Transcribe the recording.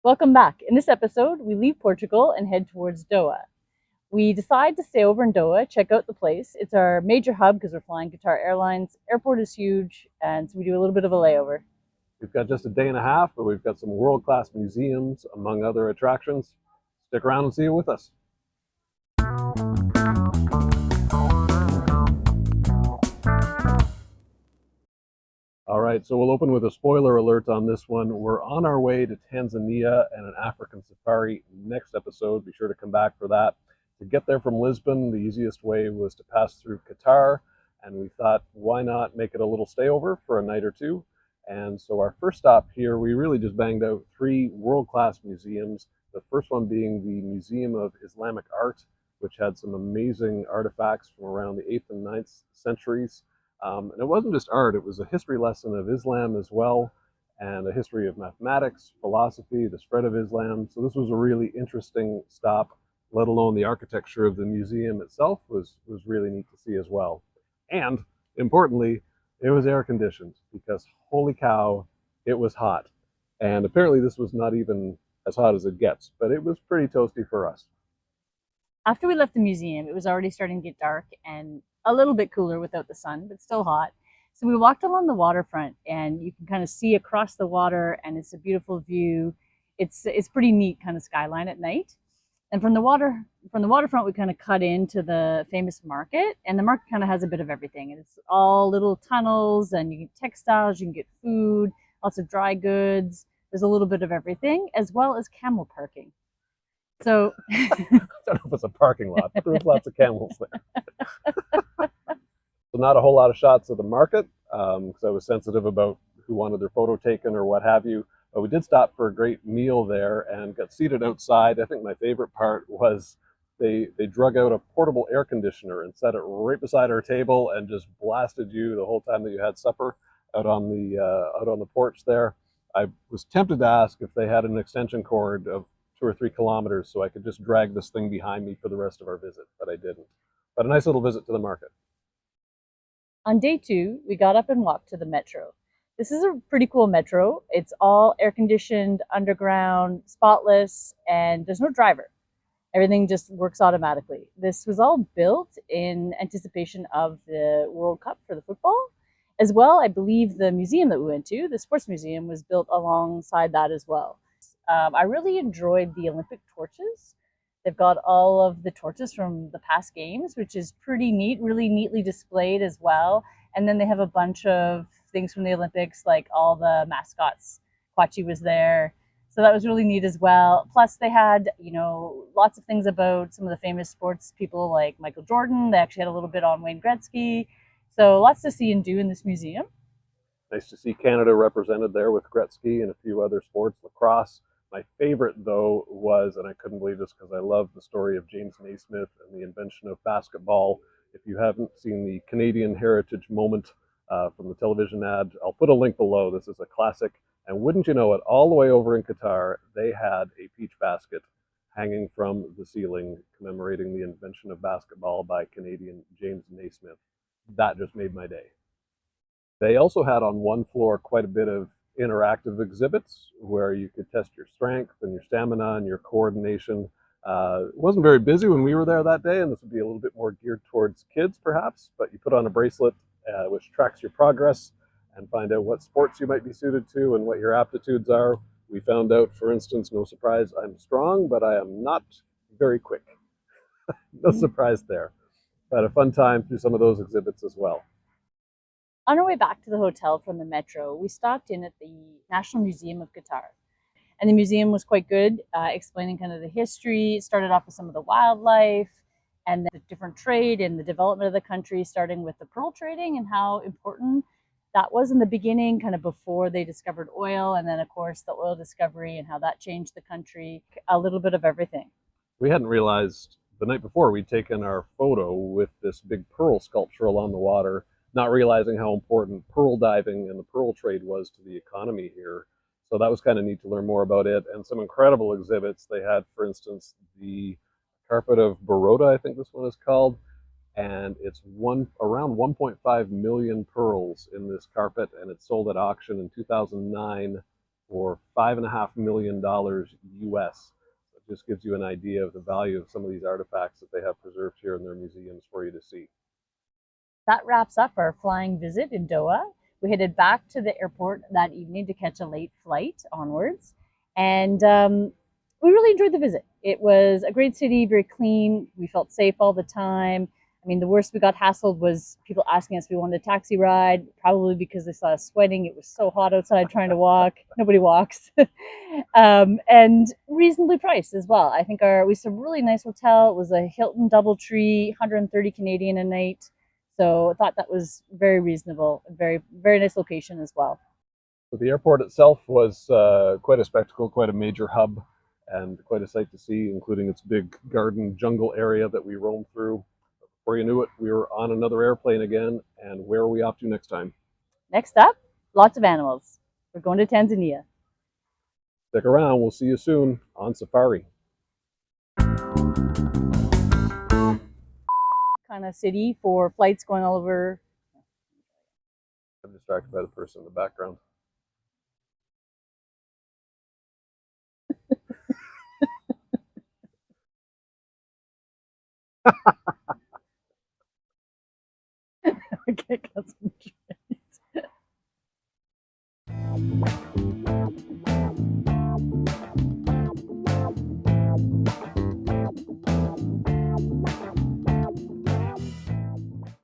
Welcome back. In this episode, we leave Portugal and head towards Doha. We decide to stay over in Doha, check out the place. It's our major hub because we're flying Qatar Airlines. Airport is huge, and so we do a little bit of a layover. We've got just a day and a half, but we've got some world-class museums, among other attractions. Stick around and see you with us. All right, so we'll open with a spoiler alert on this one. We're on our way to Tanzania and an African safari next episode. Be sure to come back for that. To get there from Lisbon, the easiest way was to pass through Qatar, and we thought, why not make it a little stayover for a night or two? And so our first stop here, we really just banged out three world-class museums. The first one being the Museum of Islamic Art, which had some amazing artifacts from around the 8th and 9th centuries. And it wasn't just art, it was a history lesson of Islam as well, and a history of mathematics, philosophy, the spread of Islam. So this was a really interesting stop, let alone the architecture of the museum itself was really neat to see as well. And importantly, it was air conditioned because holy cow, it was hot. And apparently this was not even as hot as it gets, but it was pretty toasty for us. After we left the museum, it was already starting to get dark and a little bit cooler without the sun, but still hot. So we walked along the waterfront, and you can kind of see across the water, and it's a beautiful view. It's pretty neat kind of skyline at night. And from the waterfront, we kind of cut into the famous market, and the market kind of has a bit of everything. And it's all little tunnels, and you get textiles, you can get food, lots of dry goods. There's a little bit of everything, as well as camel parking. So I don't know if it's a parking lot, but there was lots of camels there. So not a whole lot of shots of the market because I was sensitive about who wanted their photo taken or what have you. But we did stop for a great meal there and got seated outside. I think my favorite part was they drug out a portable air conditioner and set it right beside our table and just blasted you the whole time that you had supper out on the porch there. I was tempted to ask if they had an extension cord of 2 or 3 kilometers so I could just drag this thing behind me for the rest of our visit, but I didn't. But a nice little visit to the market. on day 2, we got up and walked to the metro. This is a pretty cool metro. It's all air conditioned, underground, spotless, and there's no driver. Everything just works automatically. This was all built in anticipation of the World Cup for the football. As well, I believe the museum that we went to, the sports museum, was built alongside that as well. I really enjoyed the Olympic torches. They've got all of the torches from the past games, which is pretty neat, really neatly displayed as well. And then they have a bunch of things from the Olympics, like all the mascots. Kwachi was there. So that was really neat as well. Plus they had, lots of things about some of the famous sports people like Michael Jordan. They actually had a little bit on Wayne Gretzky. So lots to see and do in this museum. Nice to see Canada represented there with Gretzky and a few other sports, lacrosse. My favorite, though, was, and I couldn't believe this because I love the story of James Naismith and the invention of basketball. If you haven't seen the Canadian Heritage Moment from the television ad, I'll put a link below. This is a classic. And wouldn't you know it, all the way over in Qatar, they had a peach basket hanging from the ceiling commemorating the invention of basketball by Canadian James Naismith. That just made my day. They also had on one floor quite a bit of interactive exhibits where you could test your strength and your stamina and your coordination. It wasn't very busy when we were there that day, and this would be a little bit more geared towards kids perhaps, but you put on a bracelet which tracks your progress and find out what sports you might be suited to and what your aptitudes are. We found out, for instance, no surprise, I'm strong, but I am not very quick. No surprise there. But a fun time through some of those exhibits as well. On our way back to the hotel from the metro, we stopped in at the National Museum of Qatar. And the museum was quite good, explaining kind of the history. It started off with some of the wildlife and the different trade and the development of the country, starting with the pearl trading and how important that was in the beginning, kind of before they discovered oil. And then, of course, the oil discovery and how that changed the country. A little bit of everything. We hadn't realized the night before we'd taken our photo with this big pearl sculpture along the water, not realizing how important pearl diving and the pearl trade was to the economy here. So that was kind of neat to learn more about it, and some incredible exhibits. They had, for instance, the carpet of Baroda, I think this one is called, and it's around 1.5 million pearls in this carpet, and it sold at auction in 2009 for $5.5 million US. So it just gives you an idea of the value of some of these artifacts that they have preserved here in their museums for you to see. That wraps up our flying visit in Doha. We headed back to the airport that evening to catch a late flight onwards. And we really enjoyed the visit. It was a great city, very clean. We felt safe all the time. I mean, the worst we got hassled was people asking us if we wanted a taxi ride, probably because they saw us sweating. It was so hot outside trying to walk. Nobody walks. And reasonably priced as well. I think we saw a really nice hotel. It was a Hilton DoubleTree, 130 Canadian a night. So I thought that was very reasonable, very very nice location as well. So the airport itself was quite a spectacle, quite a major hub, and quite a sight to see, including its big garden jungle area that we roamed through. Before you knew it, we were on another airplane again, and where are we off to next time? Next up, lots of animals. We're going to Tanzania. Stick around, we'll see you soon on safari. Kind of city for flights going all over. I'm distracted by the person in the background. Okay,